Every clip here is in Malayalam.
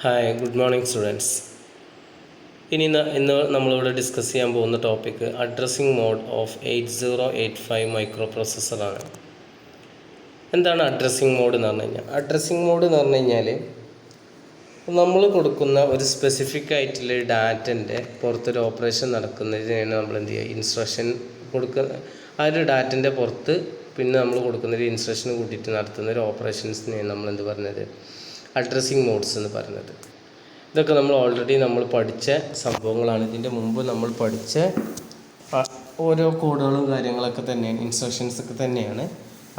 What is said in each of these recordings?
Hi, good morning students. ഇന്ന് നമ്മളിവിടെ ഡിസ്കസ് ചെയ്യാൻ പോകുന്ന topic addressing mode of 8085 micro പ്രോസസ്സറാണ്. എന്താണ് അഡ്രസ്സിംഗ് മോഡ് എന്ന് പറഞ്ഞു കഴിഞ്ഞാൽ? അഡ്രസ്സിംഗ് മോഡ് എന്ന് പറഞ്ഞു കഴിഞ്ഞാൽ നമ്മൾ കൊടുക്കുന്ന ഒരു സ്പെസിഫിക് ആയിട്ടുള്ള ഡാറ്റൻ്റെ പുറത്തൊരു ഓപ്പറേഷൻ നടക്കുന്നതിനാണ് നമ്മൾ എന്ത് ചെയ്യുക, ഇൻസ്ട്രക്ഷൻ കൊടുക്കുന്ന ആ ഒരു ഡാറ്റൻ്റെ പുറത്ത് പിന്നെ നമ്മൾ കൊടുക്കുന്നൊരു ഇൻസ്ട്രക്ഷൻ കൂട്ടിയിട്ട് നടത്തുന്ന ഒരു ഓപ്പറേഷൻസിനെയാണ് നമ്മൾ എന്ത് പറഞ്ഞത്, അഡ്രസ്സിംഗ് മോഡ്സ് എന്ന് പറയുന്നത്. ഇതൊക്കെ നമ്മൾ ഓൾറെഡി പഠിച്ച സംഭവങ്ങളാണ്. ഇതിൻ്റെ മുമ്പ് നമ്മൾ പഠിച്ച ഓരോ കോഡുകളും കാര്യങ്ങളൊക്കെ തന്നെയാണ്, ഇൻസ്ട്രക്ഷൻസ് ഒക്കെ തന്നെയാണ്.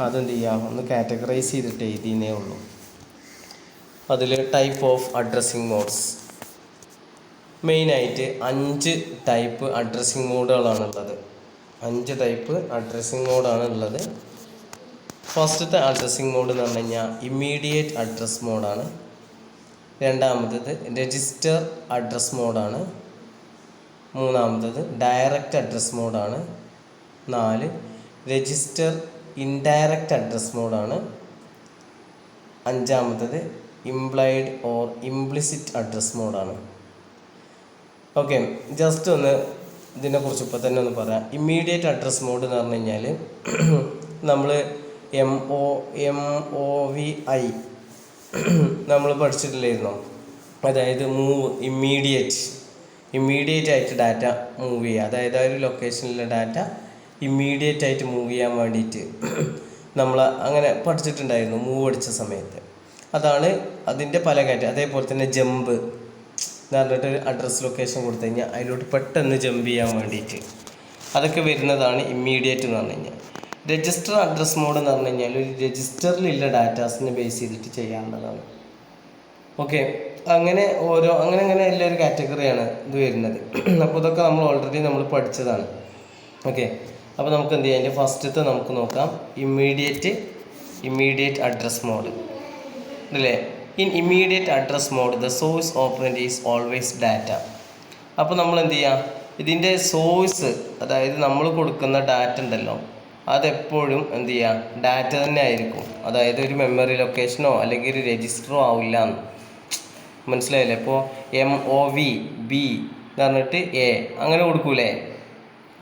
അതെന്ത് ചെയ്യുക, ഒന്ന് കാറ്റഗറൈസ് ചെയ്തിട്ട് എഴുതിയേ ഉള്ളൂ. അതിൽ ടൈപ്പ് ഓഫ് അഡ്രസ്സിംഗ് മോഡ്സ് മെയിനായിട്ട് 5 ടൈപ്പ് അഡ്രസ്സിംഗ് മോഡുകളാണുള്ളത്. 5 ടൈപ്പ് അഡ്രസ്സിംഗ് മോഡാണ് ഉള്ളത്. ഫസ്റ്റത്തെ അഡ്രസ്സിംഗ് മോഡ് എന്ന് പറഞ്ഞു കഴിഞ്ഞാൽ ഇമ്മീഡിയറ്റ് അഡ്രസ് മോഡാണ്. രണ്ടാമത്തത് രജിസ്റ്റർ അഡ്രസ് മോഡാണ്. മൂന്നാമത്തത് ഡയറക്റ്റ് അഡ്രസ് മോഡാണ്. 4 രജിസ്റ്റർ ഇൻഡയറക്റ്റ് അഡ്രസ് മോഡാണ്. 5-മത്തത് ഇംപ്ലൈഡ് ഓർ ഇംപ്ലിസിറ്റ് അഡ്രസ് മോഡാണ്. ഓക്കെ, ജസ്റ്റ് ഒന്ന് ഇതിനെക്കുറിച്ച് ഇപ്പോൾ തന്നെ ഒന്ന് പറയാം. ഇമ്മീഡിയറ്റ് അഡ്രസ് മോഡ് എന്ന് പറഞ്ഞു കഴിഞ്ഞാൽ നമ്മൾ MOVI നമ്മൾ പഠിച്ചിട്ടില്ലായിരുന്നോ? അതായത് മൂവ്, ഇമ്മീഡിയറ്റ് ആയിട്ട് ഡാറ്റ മൂവ് ചെയ്യുക. അതായത് ആ ഒരു ലൊക്കേഷനിലെ ഡാറ്റ ഇമ്മീഡിയറ്റ് ആയിട്ട് മൂവ് ചെയ്യാൻ വേണ്ടിയിട്ട് നമ്മൾ അങ്ങനെ പഠിച്ചിട്ടുണ്ടായിരുന്നു മൂവ് അടിച്ച സമയത്ത്. അതാണ് അതിൻ്റെ പല കാറ്റ. അതേപോലെ തന്നെ ജമ്പ് എന്ന് പറഞ്ഞിട്ട് അഡ്രസ് ലൊക്കേഷൻ കൊടുത്തു കഴിഞ്ഞാൽ അതിലോട്ട് പെട്ടെന്ന് ജമ്പ് ചെയ്യാൻ വേണ്ടിയിട്ട് അതൊക്കെ വരുന്നതാണ് ഇമ്മീഡിയറ്റ് എന്ന് പറഞ്ഞു കഴിഞ്ഞാൽ. രജിസ്റ്റർ അഡ്രസ് മോഡ് എന്ന് പറഞ്ഞു കഴിഞ്ഞാൽ ഒരു രജിസ്റ്ററിലുള്ള ഡാറ്റാസിനെ ബേസ് ചെയ്തിട്ട് ചെയ്യാവുന്നതാണ്. ഓക്കെ, അങ്ങനെ അങ്ങനെ എല്ലാവരും കാറ്റഗറിയാണ് ഇത് വരുന്നത്. അപ്പോൾ ഇതൊക്കെ നമ്മൾ ഓൾറെഡി പഠിച്ചതാണ്. ഓക്കെ, അപ്പോൾ നമുക്ക് എന്ത് ചെയ്യാം, അതിൻ്റെ ഫസ്റ്റത്തെ നമുക്ക് നോക്കാം. ഇമ്മീഡിയറ്റ് അഡ്രസ് മോഡ് അല്ലേ. In immediate address mode the source operand is always data. അപ്പോൾ നമ്മൾ എന്ത് ചെയ്യാം, ഇതിൻ്റെ സോഴ്സ്, അതായത് നമ്മൾ കൊടുക്കുന്ന ഡാറ്റ ഉണ്ടല്ലോ, അതെപ്പോഴും എന്ത് ചെയ്യുക, ഡാറ്റ തന്നെ ആയിരിക്കും. അതായത് ഒരു മെമ്മറി ലൊക്കേഷനോ അല്ലെങ്കിൽ ഒരു രജിസ്റ്ററോ ആവില്ല എന്ന് മനസ്സിലായില്ലേ? ഇപ്പോൾ MOV B എന്ന് പറഞ്ഞിട്ട് A അങ്ങനെ കൊടുക്കൂലേ?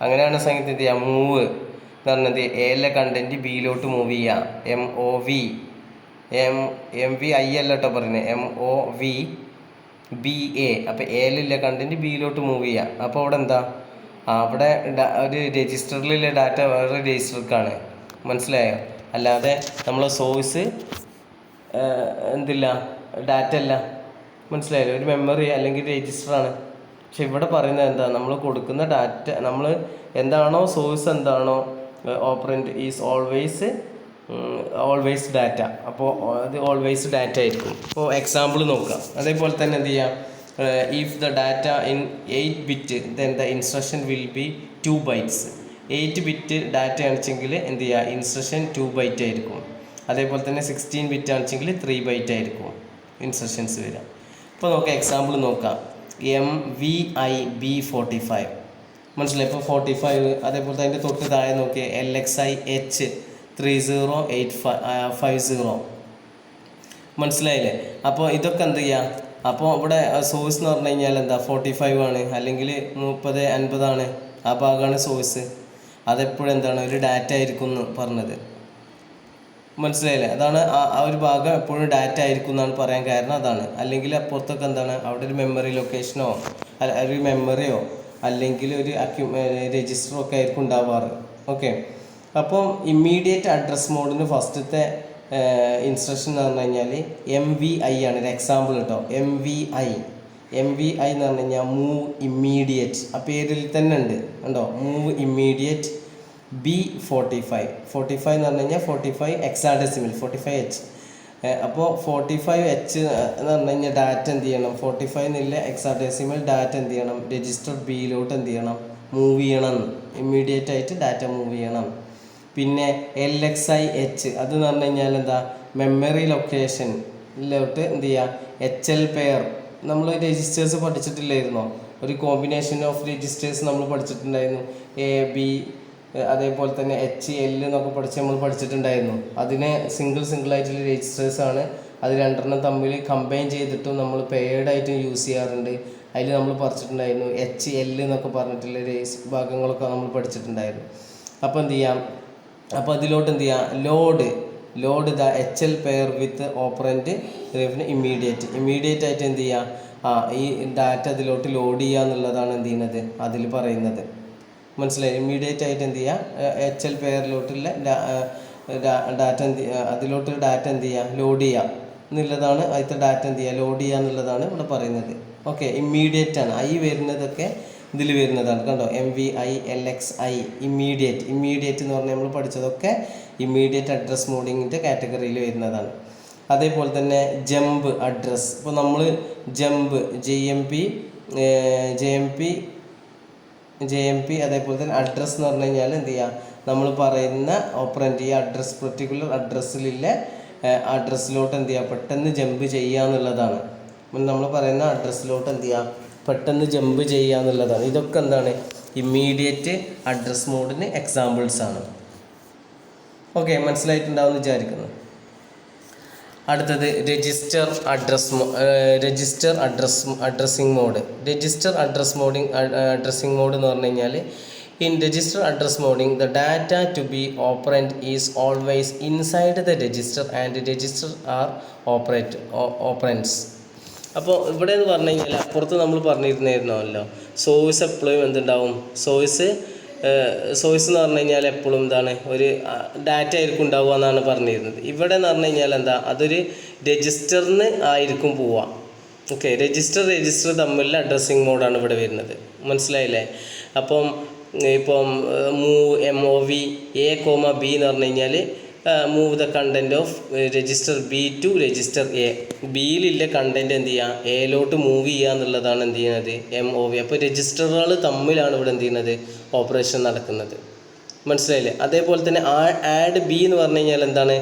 അങ്ങനെയാണ് സംഗീതം എന്ത് ചെയ്യുക, മൂവ് എന്ന് പറഞ്ഞത് എയിലെ കണ്ടൻറ്റ് ബിയിലോട്ട് മൂവ് ചെയ്യുക. MOVI അല്ല കേട്ടോ പറയുന്നത്, MOVBA. അപ്പോൾ എയിലുള്ള കണ്ടൻറ്റ് ബിയിലോട്ട് മൂവ് ചെയ്യുക. അപ്പോൾ അവിടെ എന്താ, അവിടെ ഒരു രജിസ്റ്ററിലുള്ള ഡാറ്റ വേറെ രജിസ്റ്റർക്കാണ്, മനസ്സിലായോ? അല്ലാതെ നമ്മളെ സോഴ്സ് എന്തില്ല, ഡാറ്റ അല്ല, മനസ്സിലായല്ലോ? ഒരു മെമ്മറി അല്ലെങ്കിൽ രജിസ്റ്ററാണ്. പക്ഷെ ഇവിടെ പറയുന്നത് എന്താ, നമ്മൾ കൊടുക്കുന്ന ഡാറ്റ, നമ്മൾ എന്താണോ സോഴ്സ്, എന്താണോ ഓപ്പറൻറ്റ് ഈസ് ഓൾവേസ് ഡാറ്റ. അപ്പോൾ അത് ഓൾവേസ് ഡാറ്റ ആയിരിക്കും. ഇപ്പോൾ എക്സാമ്പിൾ നോക്കാം. അതേപോലെ തന്നെ എന്ത് ചെയ്യാം, if the data in 8 bit then the instruction will be 2 bytes. 8 bit data ആണെച്ചെങ്കിൽ എന്ത് ചെയ്യുക, ഇൻസ്ട്രക്ഷൻ 2 byte ആയിരിക്കും. അതേപോലെ തന്നെ 16 ബിറ്റ് ആണെച്ചെങ്കിൽ 3 byte ആയിരിക്കും ഇൻസ്ട്രക്ഷൻസ് വരിക. ഇപ്പോൾ നോക്കാം, എക്സാമ്പിൾ നോക്കാം. MVIB45 മനസ്സിലായി? ഇപ്പോൾ 45. അതേപോലെ അതിൻ്റെ തൊട്ട് താഴെ നോക്കിയാൽ LXI-H308550 മനസ്സിലായില്ലേ? അപ്പോൾ ഇതൊക്കെ എന്ത് ചെയ്യുക, അപ്പോൾ ഇവിടെ സോഴ്സ് എന്ന് പറഞ്ഞു കഴിഞ്ഞാൽ എന്താ, 45 ആണ്, അല്ലെങ്കിൽ 3050 ആണ്. ആ ഭാഗമാണ് സോഴ്സ്. അതെപ്പോഴും എന്താണ്, ഒരു ഡാറ്റ ആയിരിക്കും എന്ന് പറഞ്ഞത്, മനസ്സിലായില്ലേ? അതാണ് ആ ഒരു ഭാഗം എപ്പോഴും ഡാറ്റ ആയിരിക്കും എന്നാണ് പറയാൻ കാരണം അതാണ്. അല്ലെങ്കിൽ അപ്പുറത്തൊക്കെ എന്താണ്, അവിടെ ഒരു മെമ്മറി ലൊക്കേഷനോ ഒരു മെമ്മറിയോ അല്ലെങ്കിൽ ഒരു രജിസ്റ്ററോ ഒക്കെ ആയിരിക്കും ഉണ്ടാവാറ്. ഓക്കെ, അപ്പം ഇമ്മീഡിയറ്റ് അഡ്രസ് മോഡിന് ഫസ്റ്റത്തെ ഇൻസ്ട്രക്ഷൻ എന്ന് പറഞ്ഞു കഴിഞ്ഞാൽ MVI ആണ്. ഒരു എക്സാമ്പിൾ കേട്ടോ, MVI എന്ന് പറഞ്ഞു കഴിഞ്ഞാൽ മൂവ് ഇമ്മീഡിയറ്റ്. ആ പേരിൽ തന്നെ ഉണ്ട് കണ്ടോ, മൂവ് ഇമ്മീഡിയറ്റ് B45 എന്ന് പറഞ്ഞു കഴിഞ്ഞാൽ 45 ഹെക്സാഡെസിമൽ 45H. അപ്പോൾ 45H എന്ന് പറഞ്ഞു കഴിഞ്ഞാൽ ഡാറ്റ എന്ത് ചെയ്യണം, 45 എന്നുള്ള ഹെക്സാഡെസിമൽ ഡാറ്റ എന്ത് ചെയ്യണം, രജിസ്റ്റർ ബിയിലോട്ട് എന്ത് ചെയ്യണം, മൂവ് ചെയ്യണം. ഇമ്മീഡിയറ്റ് ആയിട്ട് ഡാറ്റ മൂവ് ചെയ്യണം. പിന്നെ LXI-H അതെന്ന് പറഞ്ഞു കഴിഞ്ഞാൽ എന്താ, മെമ്മറി ലൊക്കേഷനിലോട്ട് എന്ത് ചെയ്യുക, HL പെയർ. നമ്മൾ രജിസ്റ്റേഴ്സ് പഠിച്ചിട്ടില്ലായിരുന്നോ? ഒരു കോമ്പിനേഷൻ ഓഫ് രജിസ്റ്റേഴ്സ് നമ്മൾ പഠിച്ചിട്ടുണ്ടായിരുന്നു. AB അതേപോലെ തന്നെ HL എന്നൊക്കെ നമ്മൾ പഠിച്ചിട്ടുണ്ടായിരുന്നു. അതിനെ സിംഗിൾ ആയിട്ടുള്ള രജിസ്റ്റേഴ്സാണ് അത് രണ്ടെണ്ണം തമ്മിൽ കമ്പൈൻ ചെയ്തിട്ടും നമ്മൾ പെയർഡായിട്ടും യൂസ് ചെയ്യാറുണ്ട്. അതിൽ നമ്മൾ പഠിച്ചിട്ടുണ്ടായിരുന്നു HL എന്നൊക്കെ പറഞ്ഞിട്ടുള്ള ഭാഗങ്ങളൊക്കെ നമ്മൾ പഠിച്ചിട്ടുണ്ടായിരുന്നു. അപ്പോൾ എന്ത് ചെയ്യാം, അപ്പോൾ അതിലോട്ട് എന്ത് ചെയ്യാം, load the HL pair with operant immediate ആയിട്ട് എന്ത് ചെയ്യുക, ഈ ഡാറ്റ അതിലോട്ട് ലോഡ് ചെയ്യുക എന്നുള്ളതാണ് എന്ത് ചെയ്യുന്നത് അതിൽ പറയുന്നത്. മനസ്സിലായി? ഇമ്മീഡിയറ്റ് ആയിട്ട് എന്ത് ചെയ്യുക, HL പെയറിലോട്ടുള്ള ഡാറ്റ അതിലോട്ട് ഡാറ്റ എന്ത് ചെയ്യുക, ലോഡ് ചെയ്യുക എന്നുള്ളതാണ്. അതിലത്തെ ഡാറ്റ എന്ത് ചെയ്യുക, ലോഡ് ചെയ്യുക എന്നുള്ളതാണ് ഇവിടെ പറയുന്നത്. ഓക്കെ, ഇമ്മീഡിയറ്റ് ആണ്. ഐ വരുന്നതൊക്കെ ഇതിൽ വരുന്നതാണ്. കണ്ടോ, MVILXI ഇമ്മീഡിയറ്റ് എന്ന് പറഞ്ഞാൽ നമ്മൾ പഠിച്ചതൊക്കെ ഇമ്മീഡിയറ്റ് അഡ്രസ് മോഡിങ്ങിൻ്റെ കാറ്റഗറിയിൽ വരുന്നതാണ്. അതേപോലെ തന്നെ ജമ്പ് അഡ്രസ്. ഇപ്പോൾ നമ്മൾ ജമ്പ് JMP അതേപോലെ തന്നെ അഡ്രസ്സ് എന്ന് പറഞ്ഞു കഴിഞ്ഞാൽ എന്ത് ചെയ്യുക, നമ്മൾ പറയുന്ന ഓപ്പറൻറ്റ് ഈ അഡ്രസ് പെർട്ടിക്കുലർ അഡ്രസ്സിലോട്ട് എന്ത് ചെയ്യുക, പെട്ടെന്ന് ജമ്പ് ചെയ്യുക എന്നുള്ളതാണ്. നമ്മൾ പറയുന്ന അഡ്രസ്സിലോട്ട് എന്ത് ചെയ്യുക, പെട്ടെന്ന് ജമ്പ് ചെയ്യുക എന്നുള്ളതാണ്. ഇതൊക്കെ എന്താണ്, ഇമ്മീഡിയറ്റ് അഡ്രസ് മോഡിന് എക്സാമ്പിൾസ് ആണ്. ഓക്കെ, മനസ്സിലായിട്ടുണ്ടാവും വിചാരിക്കുന്നു. അടുത്തത് register addressing mode. Addressing mode എന്ന് പറഞ്ഞു കഴിഞ്ഞാൽ, in register address moding the data to be operand is always inside the register and register are operands. അപ്പോൾ ഇവിടെ എന്ന് പറഞ്ഞു കഴിഞ്ഞാൽ അപ്പുറത്ത് നമ്മൾ പറഞ്ഞിരുന്നായിരുന്നല്ലോ, സോഴ്സ് എപ്പോഴും എന്തുണ്ടാവും, സോഴ്സ് എന്ന് പറഞ്ഞു കഴിഞ്ഞാൽ എപ്പോഴും എന്താണ്, ഒരു ഡാറ്റ ആയിരിക്കും ഉണ്ടാവുക എന്നാണ് പറഞ്ഞിരുന്നത്. ഇവിടെ എന്ന് പറഞ്ഞു കഴിഞ്ഞാൽ എന്താ, അതൊരു രജിസ്റ്ററിന് ആയിരിക്കും പോവുക. ഓക്കെ, രജിസ്റ്റർ തമ്മിലുള്ള അഡ്രസ്സിങ് മോഡാണ് ഇവിടെ വരുന്നത്. മനസ്സിലായില്ലേ? അപ്പം MOV A, B എന്ന് പറഞ്ഞു കഴിഞ്ഞാൽ move the content of register B to register A. ബിയിലുള്ള കണ്ടൻറ്റ് എന്ത് ചെയ്യുക, എയിലോട്ട് മൂവ് ചെയ്യുക എന്നുള്ളതാണ് എന്ത് ചെയ്യുന്നത്, MOV. അപ്പോൾ രജിസ്റ്ററുകൾ തമ്മിലാണ് ഇവിടെ എന്ത് ചെയ്യുന്നത്, ഓപ്പറേഷൻ നടക്കുന്നത്. മനസ്സിലായില്ലേ? അതേപോലെ തന്നെ ആഡ് B എന്ന് പറഞ്ഞു കഴിഞ്ഞാൽ എന്താണ്,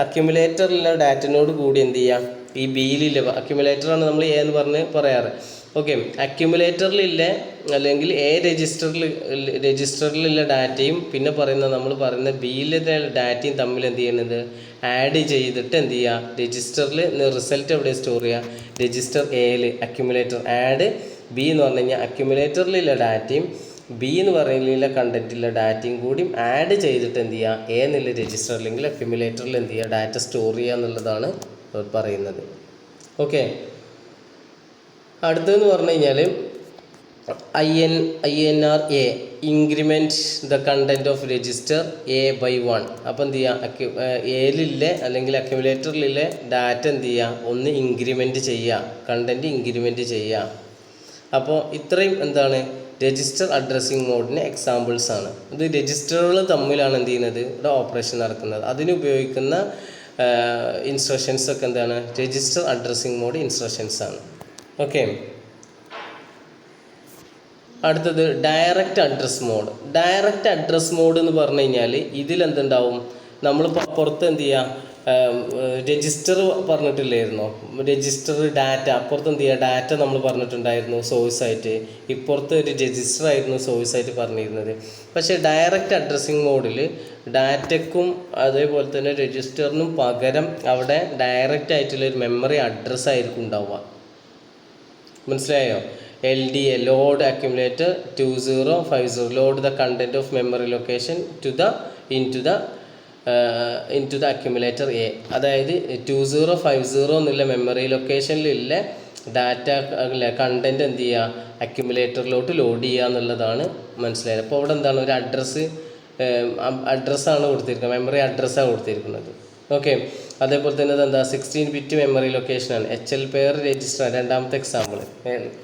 അക്യുമുലേറ്ററിലുള്ള ഡാറ്റനോട് കൂടി എന്ത് ചെയ്യുക, ഈ ബിയിലില്ല അക്യുമുലേറ്ററാണ് നമ്മൾ A എന്ന് പറഞ്ഞ് പറയാറ്. ഓക്കെ, അക്യുമുലേറ്ററിലില്ല അല്ലെങ്കിൽ രജിസ്റ്ററിലുള്ള ഡാറ്റയും പിന്നെ നമ്മൾ പറയുന്ന ബിയിലെ ഡാറ്റയും തമ്മിൽ എന്ത് ചെയ്യുന്നത്, ആഡ് ചെയ്തിട്ട് എന്ത് ചെയ്യുക, രജിസ്റ്ററിൽ റിസൾട്ട് എവിടെ സ്റ്റോർ ചെയ്യുക, രജിസ്റ്റർ എയിൽ അക്യുമുലേറ്റർ ആഡ് B എന്ന് പറഞ്ഞു കഴിഞ്ഞാൽ അക്യുമുലേറ്ററിലുള്ള ഡാറ്റയും B എന്ന് പറയുന്ന കണ്ടൻറ്റിലുള്ള ഡാറ്റയും കൂടി ആഡ് ചെയ്തിട്ട് എന്ത് ചെയ്യുക, A എന്നുള്ള രജിസ്റ്റർ അല്ലെങ്കിൽ അക്യുമുലേറ്ററിൽ എന്ത് ചെയ്യുക, ഡാറ്റ സ്റ്റോർ ചെയ്യുക എന്നുള്ളതാണ് പറയുന്നത്. ഓക്കെ, അടുത്തതെന്ന് പറഞ്ഞു കഴിഞ്ഞാൽ INRA increment the content of register A by 1. അപ്പോൾ എന്ത് ചെയ്യുക, എയിലില്ലേ അല്ലെങ്കിൽ അക്യുമുലേറ്ററിലെ ഡാറ്റ എന്ത് ചെയ്യുക, ഒന്ന് ഇൻക്രിമെൻറ്റ് ചെയ്യുക, കണ്ടൻറ്റ് ഇൻക്രിമെൻറ്റ് ചെയ്യുക. അപ്പോൾ ഇത്രയും എന്താണ് രജിസ്റ്റർ അഡ്രസ്സിംഗ് മോഡിന് എക്സാമ്പിൾസ് ആണ്. ഇത് രജിസ്റ്ററുകൾ തമ്മിലാണ് എന്ത് ചെയ്യുന്നത്, ഇവിടെ ഓപ്പറേഷൻ നടക്കുന്നത്. അതിനുപയോഗിക്കുന്ന ഇൻസ്ട്രക്ഷൻസ് ഒക്കെ എന്താണ്, രജിസ്റ്റർ അഡ്രസ്സിംഗ് മോഡ് ഇൻസ്ട്രക്ഷൻസ് ആണ്. ഓക്കെ, അടുത്തത് ഡയറക്റ്റ് അഡ്രസ് മോഡ് എന്ന് പറഞ്ഞു കഴിഞ്ഞാൽ ഇതിലെന്തുണ്ടാവും, നമ്മളിപ്പോൾ അപ്പുറത്ത് എന്ത് ചെയ്യുക, രജിസ്റ്റർ പറഞ്ഞിട്ടില്ലായിരുന്നോ, രജിസ്റ്റർ ഡാറ്റ അപ്പുറത്ത് എന്ത് ചെയ്യുക, ഡാറ്റ നമ്മൾ പറഞ്ഞിട്ടുണ്ടായിരുന്നു സോഴ്സായിട്ട്, ഇപ്പുറത്ത് ഒരു രജിസ്റ്റർ ആയിരുന്നു സോഴ്സായിട്ട് പറഞ്ഞിരുന്നത്. പക്ഷേ ഡയറക്റ്റ് അഡ്രസ്സിംഗ് മോഡിൽ ഡാറ്റയ്ക്കും അതേപോലെ തന്നെ രജിസ്റ്ററിനും പകരം അവിടെ ഡയറക്റ്റ് ആയിട്ടുള്ളൊരു മെമ്മറി അഡ്രസ്സായിരിക്കും ഉണ്ടാവുക. മനസ്സിലായോ? LDA load accumulator 2050 load the content of memory location into the accumulator A. അതായത് 2050 എന്നുള്ള മെമ്മറി ലൊക്കേഷനിലുള്ള ഡാറ്റ കണ്ടൻറ്റ് എന്ത് ചെയ്യുക, അക്യുമുലേറ്ററിലോട്ട് ലോഡ് ചെയ്യുക എന്നുള്ളതാണ്. മനസ്സിലായത്? അപ്പോൾ അവിടെ എന്താണ്, ഒരു അഡ്രസ്സാണ് കൊടുത്തിരിക്കുന്നത്, മെമ്മറി അഡ്രസ്സാണ് കൊടുത്തിരിക്കുന്നത്. ഓക്കെ, അതേപോലെ തന്നെ എന്താ 16 ബിറ്റ് മെമ്മറി ലൊക്കേഷനാണ്. HL പെയർ രജിസ്റ്ററാണ് രണ്ടാമത്തെ എക്സാമ്പിൾ.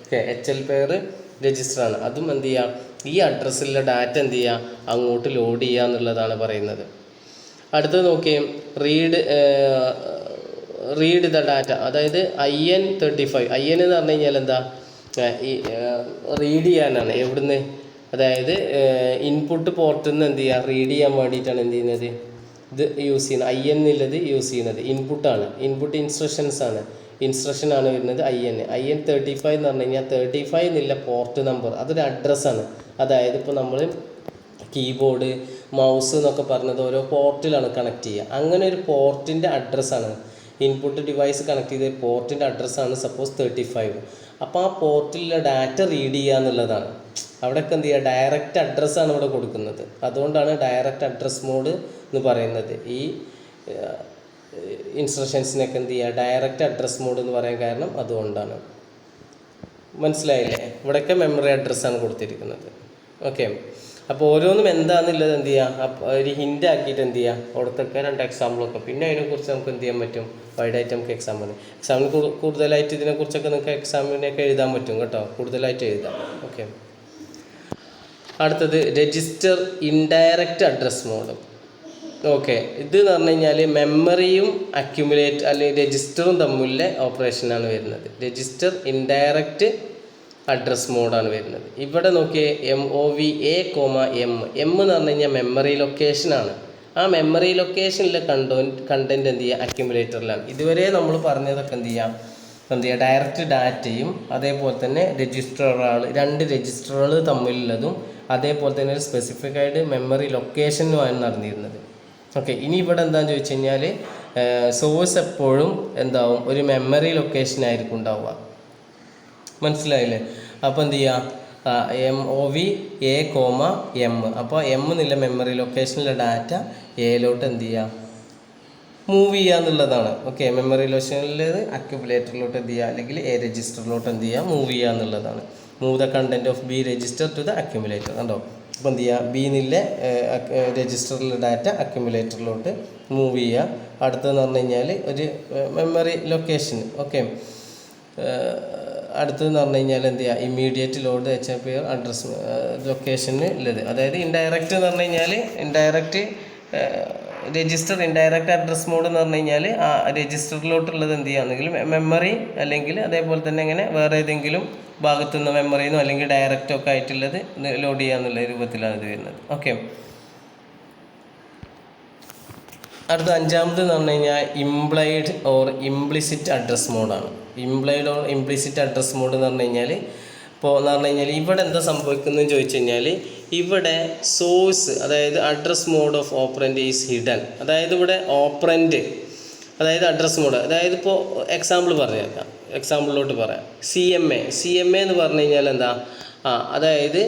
ഓക്കെ, HL പെയർ രജിസ്റ്ററാണ്. അതും എന്ത് ചെയ്യുക, ഈ അഡ്രസ്സിലുള്ള ഡാറ്റ എന്ത് ചെയ്യുക, അങ്ങോട്ട് ലോഡ് ചെയ്യുക എന്നുള്ളതാണ് പറയുന്നത്. അടുത്തത് നോക്കിയേ, റീഡ് ദ ഡാറ്റ. അതായത് IN35 എന്ന് പറഞ്ഞു കഴിഞ്ഞാൽ എന്താ, ഈ റീഡ് ചെയ്യാനാണ്. എവിടുന്ന്, അതായത് ഇൻപുട്ട് പോർട്ടിൽ നിന്ന് എന്ത് ചെയ്യുക, റീഡ് ചെയ്യാൻ വേണ്ടിയിട്ടാണ് എന്ത് ചെയ്യുന്നത്, ഇത് യൂസ് ചെയ്യുന്നത്. IN എന്നുള്ളത് യൂസ് ചെയ്യുന്നത് ഇൻപുട്ടാണ്, ഇൻപുട്ട് ഇൻസ്ട്രക്ഷനാണ് വരുന്നത്. IN35 എന്ന് പറഞ്ഞു കഴിഞ്ഞാൽ 35 എന്നുള്ള പോർട്ട് നമ്പർ, അതൊരു അഡ്രസ്സാണ്. അതായത് ഇപ്പോൾ നമ്മൾ കീബോർഡ് മൗസ് എന്നൊക്കെ പറഞ്ഞത് ഓരോ പോർട്ടിലാണ് കണക്ട് ചെയ്യുക. അങ്ങനെ ഒരു പോർട്ടിൻ്റെ അഡ്രസ്സാണ്, ഇൻപുട്ട് ഡിവൈസ് കണക്ട് ചെയ്ത പോർട്ടിൻ്റെ അഡ്രസ്സാണ് സപ്പോസ് 35. അപ്പോൾ ആ പോർട്ടിലെ ഡാറ്റ റീഡ് ചെയ്യുക എന്നുള്ളതാണ്. അവിടെയൊക്കെ എന്ത് ചെയ്യുക, ഡയറക്റ്റ് അഡ്രസ്സാണ് ഇവിടെ കൊടുക്കുന്നത്. അതുകൊണ്ടാണ് ഡയറക്റ്റ് അഡ്രസ് മോഡ് എന്ന് പറയുന്നത്. ഈ ഇൻസ്ട്രക്ഷൻസിനൊക്കെ എന്ത് ചെയ്യുക, ഡയറക്റ്റ് അഡ്രസ് മോഡ് എന്ന് പറയാൻ കാരണം അതുകൊണ്ടാണ്. മനസ്സിലായില്ലേ? ഇവിടെയൊക്കെ മെമ്മറി അഡ്രസ്സാണ് കൊടുത്തിരിക്കുന്നത്. ഓക്കെ, അപ്പോൾ ഓരോന്നും എന്താണെന്നുള്ളത് എന്ത് ചെയ്യുക, ഒരു ഹിൻ്റ് ആക്കിയിട്ട് എന്ത് ചെയ്യുക, അവിടത്തൊക്കെ 2 എക്സാമ്പിളൊക്കെ, പിന്നെ അതിനെക്കുറിച്ച് നമുക്ക് എന്ത് ചെയ്യാൻ പറ്റും, വൈഡായിട്ട് നമുക്ക് എക്സാമിന് കൂടുതലായിട്ട് ഇതിനെക്കുറിച്ചൊക്കെ നിങ്ങൾക്ക് എക്സാമിനൊക്കെ എഴുതാൻ പറ്റും കേട്ടോ, കൂടുതലായിട്ട് എഴുതാം. ഓക്കെ, അടുത്തത് register indirect address mode. Okay, ഇത് എന്ന് പറഞ്ഞു കഴിഞ്ഞാൽ മെമ്മറിയും അക്യുമുലേറ്റ് അല്ലെങ്കിൽ രജിസ്റ്ററും തമ്മിലെ ഓപ്പറേഷനാണ് വരുന്നത്. രജിസ്റ്റർ ഇൻഡയറക്റ്റ് അഡ്രസ് മോഡാണ് വരുന്നത്. ഇവിടെ നോക്കിയേ MOVA, M എന്ന് പറഞ്ഞു കഴിഞ്ഞാൽ മെമ്മറി ലൊക്കേഷനാണ്. ആ മെമ്മറി ലൊക്കേഷനിലെ കണ്ടൻറ്റ് എന്ത് ചെയ്യുക, അക്യുമുലേറ്ററിലാണ്. ഇതുവരെ നമ്മൾ പറഞ്ഞതൊക്കെ എന്ത് ചെയ്യുക, ഡയറക്റ്റ് ഡാറ്റയും അതേപോലെ തന്നെ രജിസ്റ്ററുകൾ, 2 രജിസ്റ്ററുകൾ തമ്മിലുള്ളതും അതേപോലെ തന്നെ ഒരു സ്പെസിഫിക് ആയിട്ട് മെമ്മറി ലൊക്കേഷനുമാണ് നടന്നിരുന്നത്. ഓക്കെ, ഇനി ഇവിടെ എന്താണെന്ന് ചോദിച്ചു കഴിഞ്ഞാൽ സോഴ്സ് എപ്പോഴും എന്താവും, ഒരു മെമ്മറി ലൊക്കേഷനായിരിക്കും ഉണ്ടാവുക. മനസ്സിലായില്ലേ? അപ്പോൾ എന്ത് ചെയ്യുക, MOVA, M. അപ്പോൾ M എന്നുള്ള മെമ്മറി ലൊക്കേഷനിലെ ഡാറ്റ എയിലോട്ട് എന്ത് ചെയ്യുക, മൂവ് ചെയ്യുക എന്നുള്ളതാണ്. ഓക്കെ, മെമ്മറി ലൊക്കേഷനിലേത് അക്യുമുലേറ്ററിലോട്ട് എന്ത് ചെയ്യുക, അല്ലെങ്കിൽ A രജിസ്റ്ററിലോട്ട് എന്ത് ചെയ്യുക, മൂവ് ചെയ്യുക എന്നുള്ളതാണ്. Move the content of B register to the accumulator. കണ്ടോ? അപ്പോൾ എന്ത് ചെയ്യുക, B എന്നുള്ള രജിസ്റ്ററിലെ ഡാറ്റ അക്യുമുലേറ്ററിലോട്ട് മൂവ് ചെയ്യുക. അടുത്തതെന്ന് പറഞ്ഞു കഴിഞ്ഞാൽ ഒരു മെമ്മറി ലൊക്കേഷൻ. ഓക്കെ, അടുത്തതെന്ന് പറഞ്ഞു കഴിഞ്ഞാൽ എന്ത് ചെയ്യുക, ഇമ്മീഡിയറ്റ് ലോഡ് HAPR അഡ്രസ് ലൊക്കേഷന് ഉള്ളത്. അതായത് ഇൻഡയറക്റ്റ് എന്ന് പറഞ്ഞു കഴിഞ്ഞാൽ indirect register indirect address mode എന്ന് പറഞ്ഞു കഴിഞ്ഞാൽ ആ രജിസ്റ്ററിലോട്ടുള്ളത് എന്ത് ചെയ്യുകയാണെങ്കിലും മെമ്മറി അല്ലെങ്കിൽ അതേപോലെ തന്നെ ഇങ്ങനെ വേറെ ഏതെങ്കിലും ഭാഗത്തു നിന്ന് മെമ്മറിയിൽ നിന്നോ അല്ലെങ്കിൽ ഡയറക്റ്റ് ഒക്കെ ആയിട്ടുള്ളത് ലോഡ് ചെയ്യാന്നുള്ള രൂപത്തിലാണ് ഇത് വരുന്നത്. ഓക്കെ, അടുത്ത 5ാമത് എന്ന് പറഞ്ഞു കഴിഞ്ഞാൽ ഇംപ്ലൈഡ് ഓർ ഇംപ്ലിസിറ്റ് അഡ്രസ് മോഡാണ്. Implied or implicit address mode എന്ന് പറഞ്ഞു കഴിഞ്ഞാൽ ഇപ്പോൾ എന്ന് പറഞ്ഞു കഴിഞ്ഞാൽ ഇവിടെ എന്താ സംഭവിക്കുന്നതെന്ന് ചോദിച്ചു കഴിഞ്ഞാൽ ഇവിടെ സോഴ്സ്, അതായത് address mode of operand is hidden. അതായത് ഇവിടെ ഓപ്പറൻറ്റ്, അതായത് അഡ്രസ് മോഡ്, അതായത് ഇപ്പോൾ എക്സാമ്പിളിലോട്ട് പറയാം. CMA എന്ന് പറഞ്ഞു കഴിഞ്ഞാൽ എന്താ, അതായത്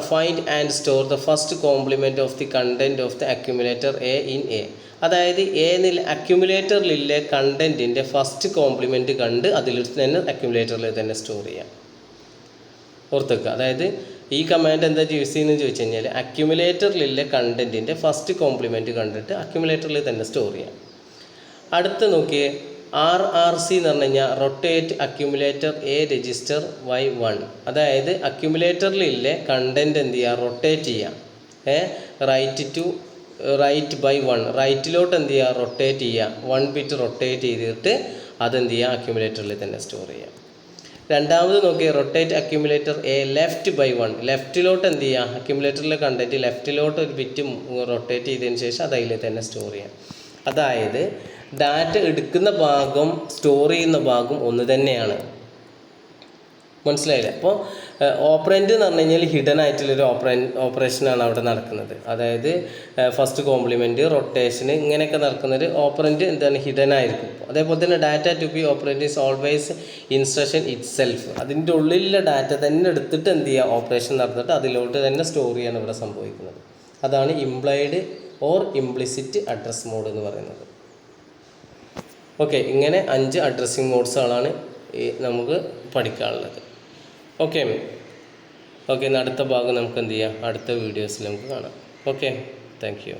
find and store the first compliment of the content of the accumulator A in A. അതായത് അക്യുമുലേറ്ററിലെ കണ്ടൻറ്റിൻ്റെ ഫസ്റ്റ് കോംപ്ലിമെൻറ്റ് കണ്ട് അതിൽ തന്നെ അക്യുമുലേറ്ററിൽ തന്നെ സ്റ്റോർ ചെയ്യാം. ഓർത്തേക്കുക, അതായത് ഈ കമാൻഡ് എന്താ യൂസ് ചെയ്യുന്നതെന്ന് ചോദിച്ചു കഴിഞ്ഞാൽ അക്യുമുലേറ്ററിലെ കണ്ടൻറ്റിൻ്റെ ഫസ്റ്റ് കോംപ്ലിമെൻറ്റ് കണ്ടിട്ട് അക്യുമുലേറ്ററിൽ തന്നെ സ്റ്റോർ ചെയ്യാം. അടുത്ത് നോക്കിയേ RRC എന്ന് പറഞ്ഞു കഴിഞ്ഞാൽ rotate accumulator A register Y1. അതായത് അക്യുമുലേറ്ററിലെ കണ്ടൻറ്റ് എന്ത് ചെയ്യുക, റൊട്ടേറ്റ് ചെയ്യാം. റൈറ്റ് ബൈ 1, റൈറ്റിലോട്ട് എന്ത് ചെയ്യുക, റൊട്ടേറ്റ് ചെയ്യുക. 1 ബിറ്റ് റൊട്ടേറ്റ് ചെയ്തിട്ട് അതെന്ത് ചെയ്യുക, അക്യുമുലേറ്ററിൽ തന്നെ സ്റ്റോർ ചെയ്യാം. രണ്ടാമത് നോക്കിയാൽ rotate accumulator A left by 1, ലെഫ്റ്റിലോട്ട് എന്ത് ചെയ്യുക, അക്യുമുലേറ്ററിലെ കണ്ടൻറ്റ് ലെഫ്റ്റിലോട്ട് ഒരു ബിറ്റ് റൊട്ടേറ്റ് ചെയ്തതിന് ശേഷം അത് അതിൽ തന്നെ സ്റ്റോർ ചെയ്യാം. അതായത് ഡാറ്റ എടുക്കുന്ന ഭാഗം സ്റ്റോർ ചെയ്യുന്ന ഭാഗം ഒന്ന് തന്നെയാണ്. മനസ്സിലായില്ലേ? അപ്പോൾ ഓപ്പറൻറ്റ് എന്ന് പറഞ്ഞു കഴിഞ്ഞാൽ ഹിഡൻ ആയിട്ടുള്ളൊരു ഓപ്പറേഷനാണ് അവിടെ നടക്കുന്നത്. അതായത് ഫസ്റ്റ് കോംപ്ലിമെൻറ്റ്, റൊട്ടേഷന് ഇങ്ങനെയൊക്കെ നടക്കുന്നൊരു ഓപ്പറൻറ്റ് എന്താണ്, ഹിഡൻ ആയിരിക്കും. അതേപോലെ തന്നെ data to be operate is always instruction itself. അതിൻ്റെ ഉള്ളിലുള്ള ഡാറ്റ തന്നെ എടുത്തിട്ട് എന്ത് ചെയ്യുക, ഓപ്പറേഷൻ നടന്നിട്ട് അതിലോട്ട് തന്നെ സ്റ്റോർ ചെയ്യാണ് ഇവിടെ സംഭവിക്കുന്നത്. അതാണ് implied or implicit address mode എന്ന് പറയുന്നത്. ഓക്കെ, ഇങ്ങനെ 5 അഡ്രസ്സിങ് മോഡ്സുകളാണ് നമുക്ക് പഠിക്കാനുള്ളത്. ഓക്കെ, എന്നാൽ അടുത്ത ഭാഗം നമുക്ക് എന്ത് ചെയ്യാം, അടുത്ത വീഡിയോസിൽ നമുക്ക് കാണാം. Okay, thank you.